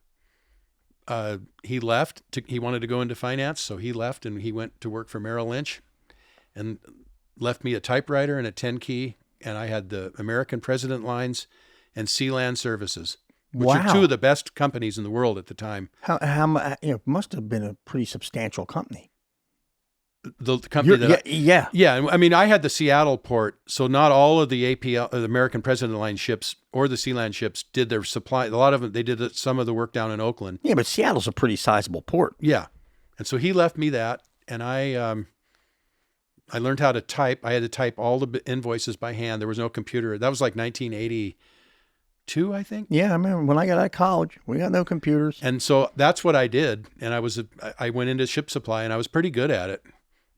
he left. He wanted to go into finance, so he left and he went to work for Merrill Lynch and left me a typewriter and a 10-key. And I had the American President Lines and Sealand Services, which are two of the best companies in the world at the time. Must have been a pretty substantial company. The company Yeah. I mean, I had the Seattle port, so not all of the APL, the American President Line ships or the Sealand ships did their supply. A lot of them, they did some of the work down in Oakland. Yeah, but Seattle's a pretty sizable port. Yeah, and so he left me that, and I learned how to type. I had to type all the invoices by hand. There was no computer. That was like 1982, I think. Yeah, I remember when I got out of college, we got no computers. And so that's what I did, and I went into ship supply, and I was pretty good at it.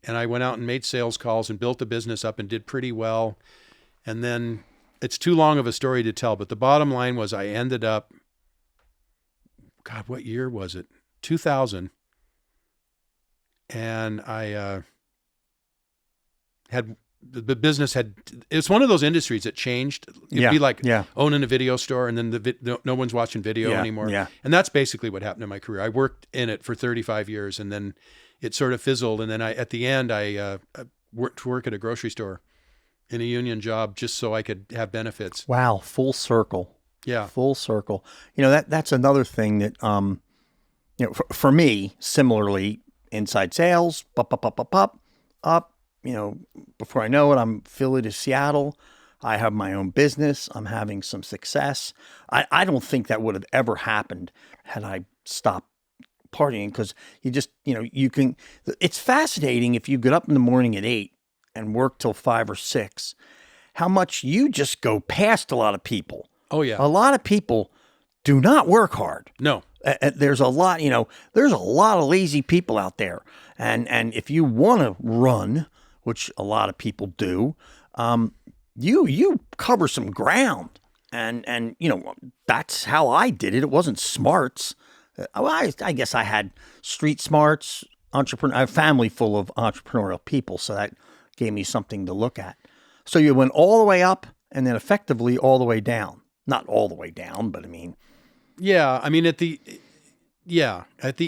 And I went out and made sales calls and built the business up and did pretty well. And then it's too long of a story to tell, but the bottom line was I ended up, God, what year was it? 2000. And I the business it's one of those industries that changed. It'd be like owning a video store and then no one's watching video anymore. Yeah. And that's basically what happened in my career. I worked in it for 35 years and then it sort of fizzled. And then at the end, I worked to work at a grocery store in a union job just so I could have benefits. Wow. Full circle. Yeah. Full circle. That's another thing that, for me, similarly, inside sales, up. Before I know it, I'm Philly to Seattle. I have my own business. I'm having some success. I don't think that would have ever happened had I stopped partying, because it's fascinating if you get up in the morning at 8 and work till 5 or 6, how much you just go past a lot of people. Oh yeah. A lot of people do not work hard. No. There's a lot of lazy people out there. And if you want to run, which a lot of people do, you cover some ground. And that's how I did it. It wasn't smarts. I guess I had street smarts, I have a family full of entrepreneurial people, so that gave me something to look at. So you went all the way up and then effectively all the way down. Not all the way down, but I mean. Yeah. I mean, at the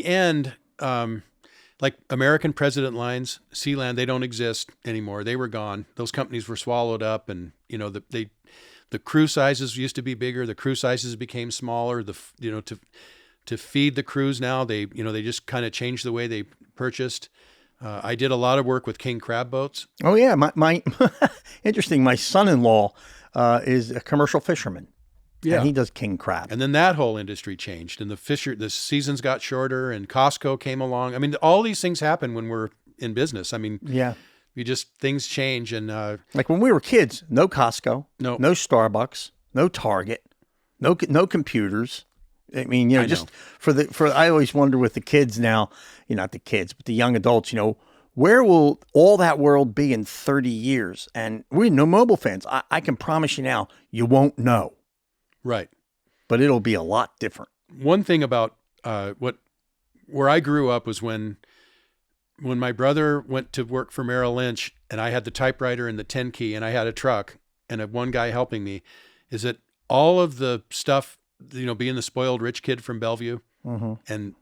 end, like American President Lines, Sealand, they don't exist anymore. They were gone. Those companies were swallowed up and, the crew sizes used to be bigger. The crew sizes became smaller. To feed the crews now, they just kind of changed the way they purchased. I did a lot of work with king crab boats. Oh yeah, my interesting. My son-in-law is a commercial fisherman. Yeah, and he does king crab. And then that whole industry changed, and the seasons got shorter, and Costco came along. I mean, all these things happen when we're in business. I mean, things change, and like when we were kids, no Costco, no Starbucks, no Target, no computers. I mean, just for I always wonder with the kids now, not the kids, but the young adults, where will all that world be in 30 years? And we're no mobile phones. I can promise you now, you won't know. Right. But it'll be a lot different. One thing about where I grew up was when my brother went to work for Merrill Lynch and I had the typewriter and the 10-key and I had a truck and one guy helping me, is that all of the stuff, being the spoiled rich kid from Bellevue, and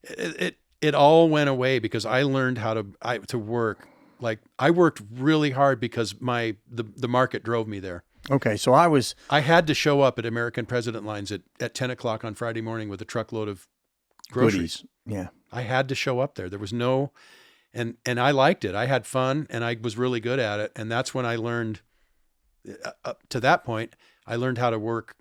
it all went away because I learned how to work. Like I worked really hard because the market drove me there. Okay, so I had to show up at American President Lines at 10 o'clock on Friday morning with a truckload of groceries. Goodies. Yeah. I had to show up there. There was no, and I liked it. I had fun and I was really good at it. And that's when I learned, up to that point, I learned how to work.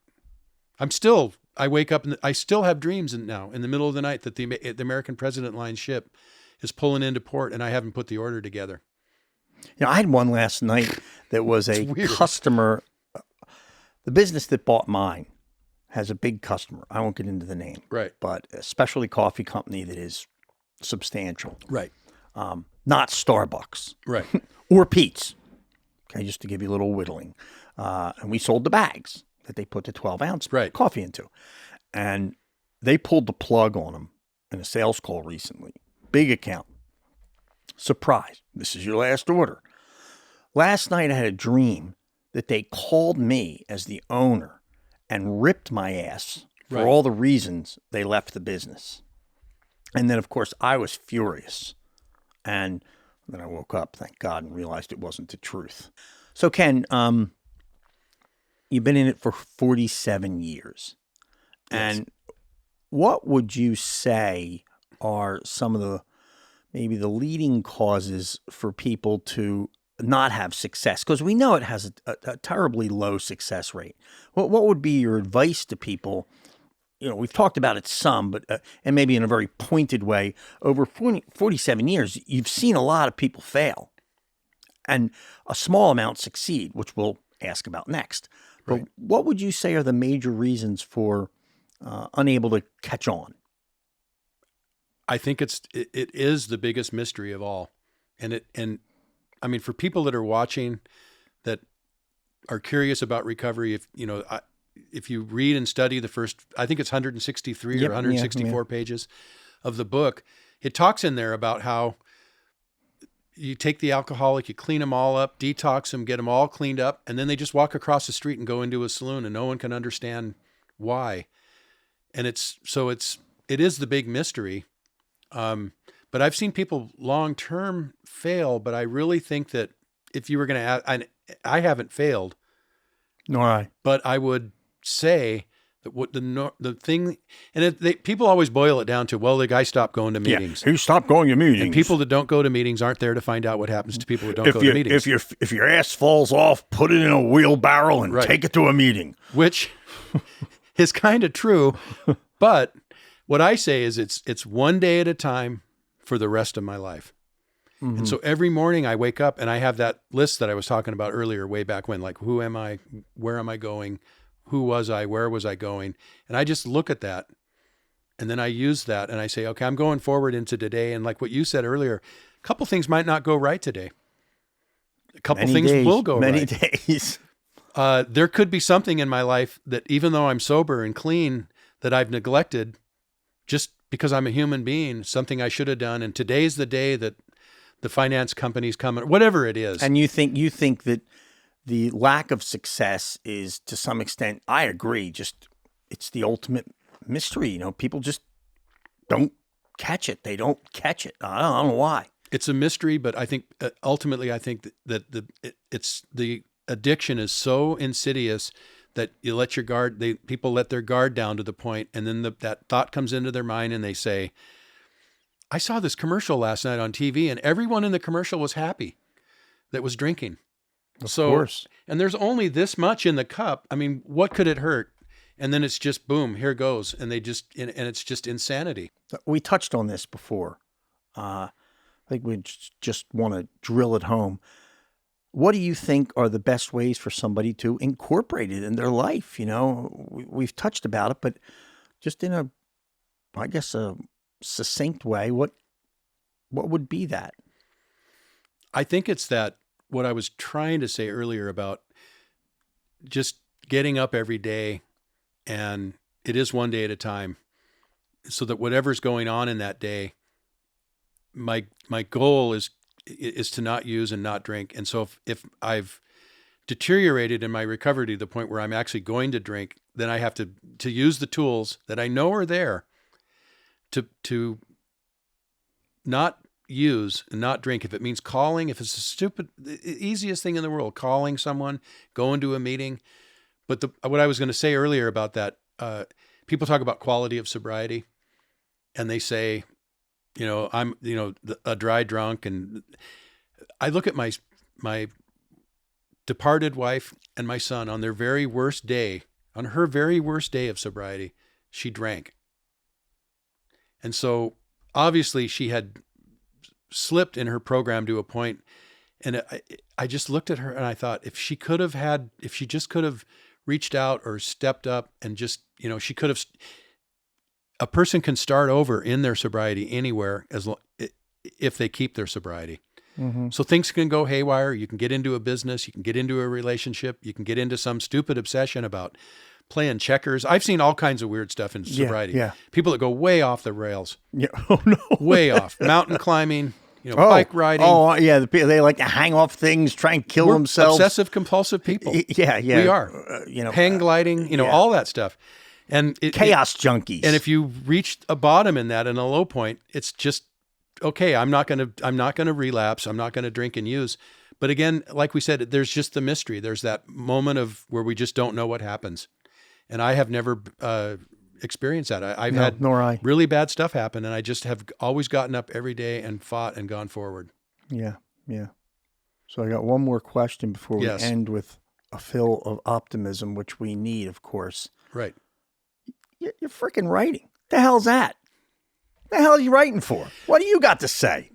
I wake up and I still have dreams now in the middle of the night that the American President Line ship is pulling into port and I haven't put the order together. I had one last night that was a customer. The business that bought mine has a big customer. I won't get into the name. Right. But a specialty coffee company that is substantial. Right. Not Starbucks. Right. Or Pete's. okay, just to give you a little whittling. And we sold the bags that they put the 12-ounce Right. coffee into. And they pulled the plug on them in a sales call recently. Big account. Surprise. This is your last order. Last night I had a dream that they called me as the owner and ripped my ass for Right. all the reasons they left the business. And then, of course, I was furious. And then I woke up, thank God, and realized it wasn't the truth. So, Ken, you've been in it for 47 years. Yes. And what would you say are some of maybe the leading causes for people to not have success? Because we know it has a terribly low success rate. What would be your advice to people? We've talked about it some, but and maybe in a very pointed way. Over 47 years, you've seen a lot of people fail and a small amount succeed, which we'll ask about next. But Right. what would you say are the major reasons for unable to catch on? I think it is the biggest mystery of all. And I mean, for people that are watching that are curious about recovery, if you read and study the first, I think it's 163 Yep, or 164 pages of the book, it talks in there about how you take the alcoholic, you clean them all up, detox them, get them all cleaned up, and then they just walk across the street and go into a saloon and no one can understand why. And it is the big mystery. But I've seen people long-term fail, but I really think that if you were going to, I haven't failed, Nor I. but I would say that what the thing, and people always boil it down to, well, the guy stopped going to meetings. He stopped going to meetings. And people that don't go to meetings aren't there to find out what happens to people who don't go to meetings. If your ass falls off, put it in a wheelbarrow and Right. take it to a meeting. Which is kind of true, but what I say is it's one day at a time for the rest of my life. Mm-hmm. And so every morning I wake up and I have that list that I was talking about earlier, way back when, like, who am I? Where am I going? Who was I? Where was I going? And I just look at that and then I use that and I say, okay, I'm going forward into today. And like what you said earlier, a couple things might not go right today. A couple things will go right. Many days. There could be something in my life that even though I'm sober and clean, that I've neglected just because I'm a human being, something I should have done. And today's the day that the finance companies come, whatever it is. And you think that the lack of success is, to some extent, I agree, just it's the ultimate mystery. People just don't catch it. They don't catch it. I don't know why. It's a mystery, but I think ultimately, I think that the addiction is so insidious that you let your people let their guard down to the point, and then that thought comes into their mind and they say, I saw this commercial last night on TV and everyone in the commercial was happy that was drinking. Of course. And there's only this much in the cup. I mean, what could it hurt? And then it's just, boom, here goes. And and it's just insanity. We touched on this before. I think we just want to drill it home. What do you think are the best ways for somebody to incorporate it in their life? We've touched about it, but just in a succinct way, what would be that? I think it's that what I was trying to say earlier about just getting up every day, and it is one day at a time, so that whatever's going on in that day, my goal is to not use and not drink. And so if I've deteriorated in my recovery to the point where I'm actually going to drink, then I have to use the tools that I know are there to not use and not drink. If it means calling, if it's the easiest thing in the world, calling someone, going to a meeting. But what I was going to say earlier about that, people talk about quality of sobriety and they say, I'm, a dry drunk. And I look at my departed wife and my son on their very worst day, on her very worst day of sobriety, she drank. And so obviously she had slipped in her program to a point, and I just looked at her and I thought, if she just could have reached out or stepped up and just, she could have. A person can start over in their sobriety anywhere if they keep their sobriety. So things can go haywire. You can get into a business. You can get into a relationship. You can get into some stupid obsession about playing checkers. I've seen all kinds of weird stuff in sobriety. yeah. People that go way off the rails, Yeah. Oh no. way off. Mountain climbing, bike riding. Oh yeah. They like to hang off things, try and kill We're themselves. obsessive compulsive people. Yeah. We are. Hang gliding, all that stuff. And chaos junkies. And if you reach a bottom in that and a low point, it's just, okay, I'm not going to relapse. I'm not going to drink and use. But again, like we said, there's just the mystery. There's that moment of where we just don't know what happens. And I have never experienced that. I've had really bad stuff happen, and I just have always gotten up every day and fought and gone forward. Yeah, yeah. So I got one more question before we end with a fill of optimism, which we need, of course. Right. You're freaking writing. The hell's that? The hell are you writing for? What do you got to say?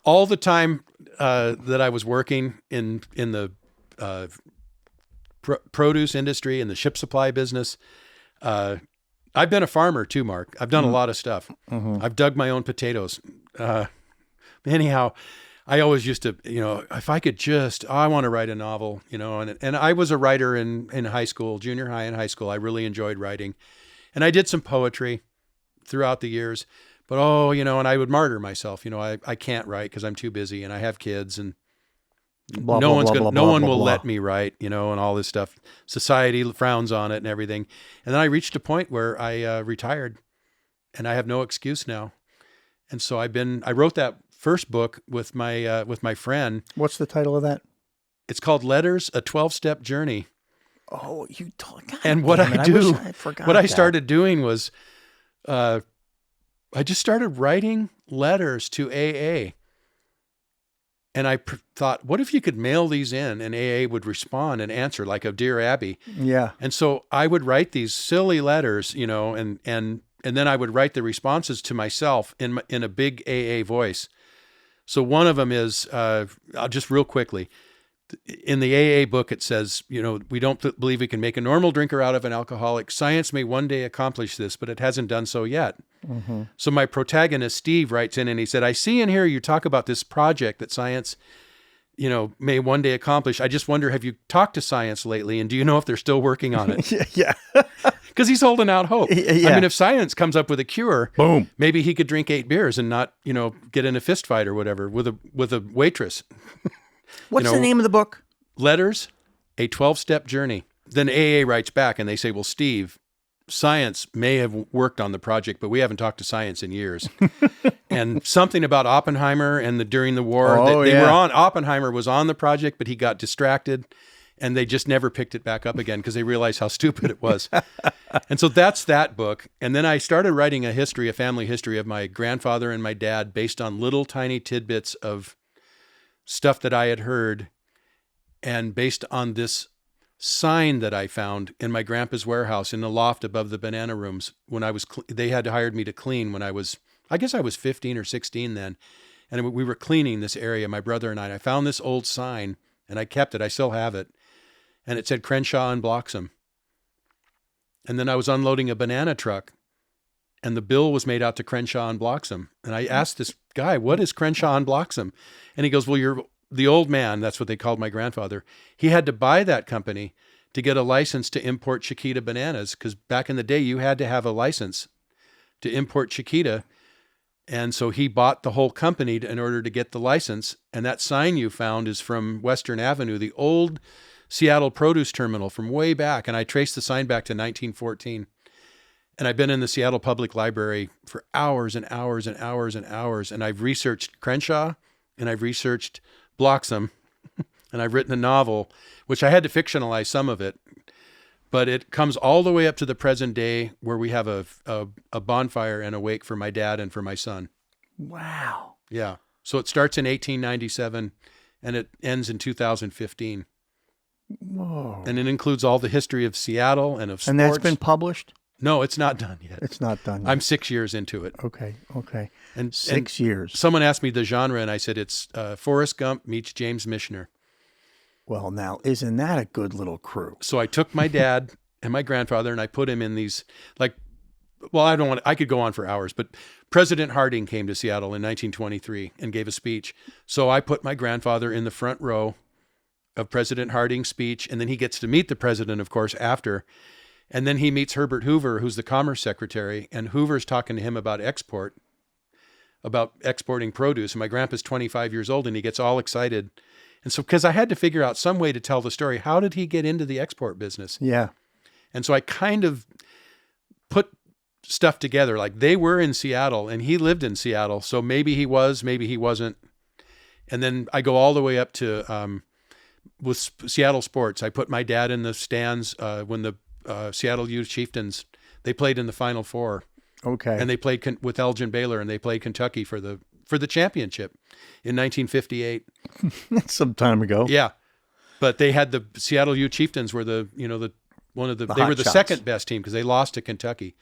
All the time that I was working in the produce industry and the ship supply business, I've been a farmer too, Mark. I've done a lot of stuff. I've dug my own potatoes. Anyhow, I always used to, if I could I want to write a novel, and I was a writer in high school, junior high and high school. I really enjoyed writing. And I did some poetry throughout the years, but and I would martyr myself. I can't write because I'm too busy and I have kids and no one will let me write, and all this stuff. Society frowns on it and everything. And then I reached a point where I retired and I have no excuse now. And so I wrote that first book with my friend. What's the title of that? It's called Letters, a 12-Step Journey. Oh, you talk. And what I started doing was, I just started writing letters to AA. And I thought, what if you could mail these in and AA would respond and answer like a Dear Abby? Yeah. And so I would write these silly letters, and then I would write the responses to myself in a big AA voice. So one of them is, I'll just real quickly, in the AA book, it says, we don't believe we can make a normal drinker out of an alcoholic. Science may one day accomplish this, but it hasn't done so yet. So my protagonist, Steve, writes in and he said, I see in here you talk about this project that science, may one day accomplish. I just wonder, have you talked to science lately? And do you know if they're still working on it? Yeah. Because he's holding out hope. Yeah. I mean, if science comes up with a cure, boom, maybe he could drink 8 beers and not, get in a fist fight or whatever with a waitress. What's the name of the book? Letters, a 12-Step Journey. Then AA writes back and they say, well, Steve, science may have worked on the project, but we haven't talked to science in years. And something about Oppenheimer and during the war, Oppenheimer was on the project, but he got distracted and they just never picked it back up again because they realized how stupid it was. And so that's that book. And then I started writing a family history of my grandfather and my dad based on little tiny tidbits of stuff that I had heard, and based on this sign that I found in my grandpa's warehouse in the loft above the banana rooms when I was, they had hired me to clean when I guess I was 15 or 16 then. And we were cleaning this area, my brother and I found this old sign and I kept it. I still have it. And it said Crenshaw and Bloxham. And then I was unloading a banana truck and the bill was made out to Crenshaw and Bloxham. And I asked this guy, what is Crenshaw and Bloxham? And he goes, well, you're the old man. That's what they called my grandfather. He had to buy that company to get a license to import Chiquita bananas. Because back in the day, you had to have a license to import Chiquita. And so he bought the whole company in order to get the license. And that sign you found is from Western Avenue, the old Seattle produce terminal from way back. And I traced the sign back to 1914. And I've been in the Seattle Public Library for hours and hours and hours and hours. And I've researched Crenshaw and I've researched Bloxham and I've written a novel, which I had to fictionalize some of it, but it comes all the way up to the present day where we have a bonfire and a wake for my dad and for my son. Wow. Yeah. So it starts in 1897 and it ends in 2015. Whoa. And it includes all the history of Seattle and of sports. And that's been published? No, it's not done yet. It's not done yet. I'm 6 years into it. Okay. And 6 years. Someone asked me the genre, and I said it's Forrest Gump meets James Michener. Well, now, isn't that a good little crew? So I took my dad and my grandfather, and I put him in these, like, well, I could go on for hours, but President Harding came to Seattle in 1923 and gave a speech. So I put my grandfather in the front row of President Harding's speech, and then he gets to meet the president, of course, after. And then he meets Herbert Hoover, who's the Commerce Secretary, and Hoover's talking to him about exporting produce. And my grandpa's 25 years old, and he gets all excited. And so, because I had to figure out some way to tell the story, how did he get into the export business? Yeah. And so I kind of put stuff together. Like, they were in Seattle and he lived in Seattle. So maybe he was, maybe he wasn't. And then I go all the way up to, with Seattle sports. I put my dad in the stands when the Seattle Youth Chieftains, they played in the Final Four. Okay. And they played with Elgin Baylor, and they played Kentucky for the championship in 1958. That's some time ago. Yeah. But they had the Seattle Youth Chieftains were they were the second best team because they lost to Kentucky.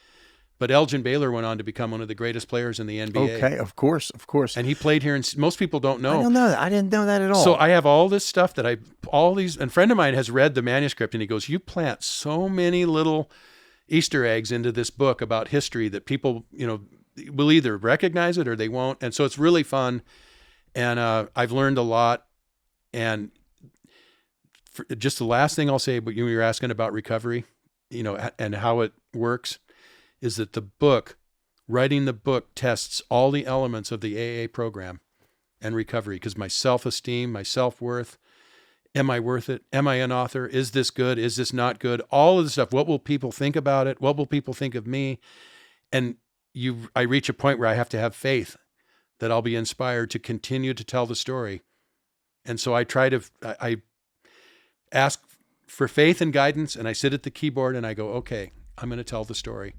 But Elgin Baylor went on to become one of the greatest players in the NBA. Okay, of course. And he played here, and most people don't know. I don't know that. I didn't know that at all. So I have all this stuff and a friend of mine has read the manuscript, and he goes, "You plant so many little Easter eggs into this book about history that people, will either recognize it or they won't." And so it's really fun. And I've learned a lot. And just the last thing I'll say, but you were asking about recovery, and how it works, is that writing the book tests all the elements of the AA program and recovery, because my self-esteem, my self-worth, am I worth it? Am I an author? Is this good? Is this not good? All of the stuff. What will people think about it? What will people think of me? And I reach a point where I have to have faith that I'll be inspired to continue to tell the story. And so I ask for faith and guidance, and I sit at the keyboard and I go, okay, I'm going to tell the story.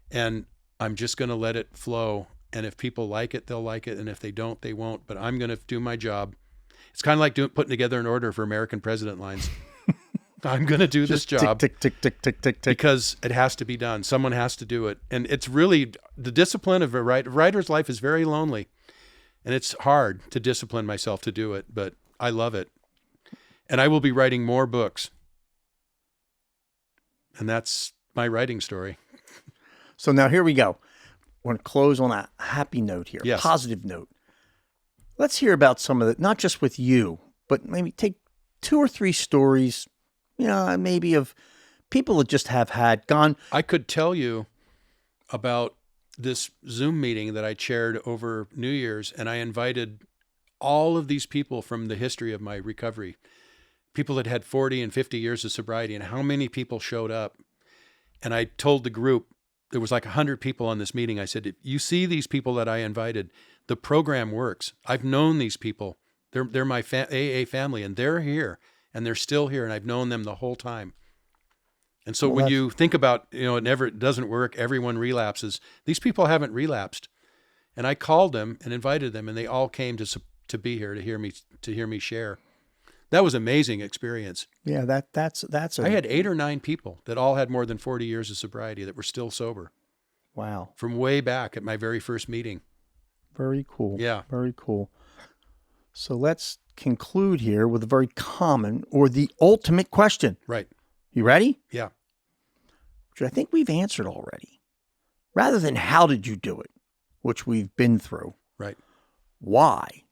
And I'm just going to let it flow. And if people like it, they'll like it. And if they don't, they won't. But I'm going to do my job. It's kind of like putting together an order for American president lines. I'm going to do this job. Tick, tick, tick, tick, tick, tick. Because it has to be done. Someone has to do it. And it's really, the discipline of a writer's life is very lonely. And it's hard to discipline myself to do it. But I love it. And I will be writing more books. And that's my writing story. So now here we go. I want to close on a happy note here, Yes. positive note. Let's hear about some of the, not just with you, but maybe take 2 or 3 stories, maybe of people that just have gone. I could tell you about this Zoom meeting that I chaired over New Year's, and I invited all of these people from the history of my recovery, people that had 40 and 50 years of sobriety, and how many people showed up. And I told the group, there was like 100 people on this meeting. I said, if you see these people that I invited, the program works. I've known these people. They're my AA family, and they're here, and they're still here, and I've known them the whole time. And so when you think about, it doesn't work, everyone relapses. These people haven't relapsed. And I called them and invited them, and they all came to be here to hear me share. That was an amazing experience. Yeah, that's I had 8 or 9 people that all had more than 40 years of sobriety that were still sober. Wow. From way back at my very first meeting. Very cool. Yeah. Very cool. So let's conclude here with a very common or the ultimate question. Right. You ready? Yeah. Which I think we've answered already. Rather than how did you do it, which we've been through. Right. Why?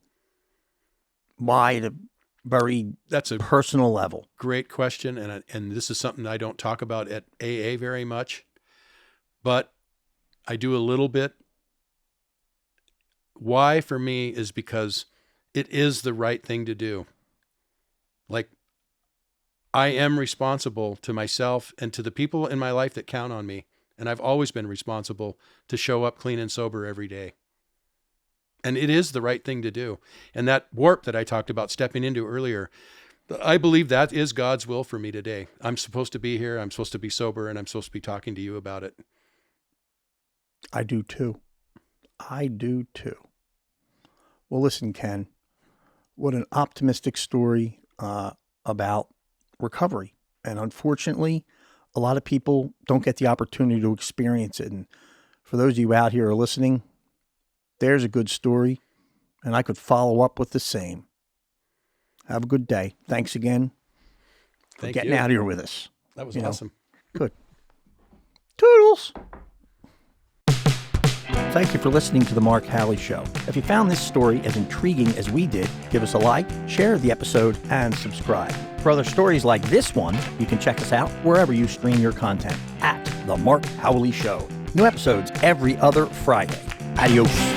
Why at a very personal level? Great question. And this is something I don't talk about at AA very much, but I do a little bit. Why for me is because it is the right thing to do. Like, I am responsible to myself and to the people in my life that count on me. And I've always been responsible to show up clean and sober every day. And it is the right thing to do. And that warp that I talked about stepping into earlier, I believe that is God's will for me today. I'm supposed to be here. I'm supposed to be sober, and I'm supposed to be talking to you about it. I do too. Well, listen, Ken, what an optimistic story about recovery. And unfortunately, a lot of people don't get the opportunity to experience it. And for those of you out here who are listening, there's a good story, and I could follow up with the same. Have a good day. Thanks again for getting out here with us. That was awesome. Good. Toodles. Thank you for listening to The Mark Halley Show. If you found this story as intriguing as we did, give us a like, share the episode, and subscribe. For other stories like this one, you can check us out wherever you stream your content at The Mark Howley Show. New episodes every other Friday. Adios.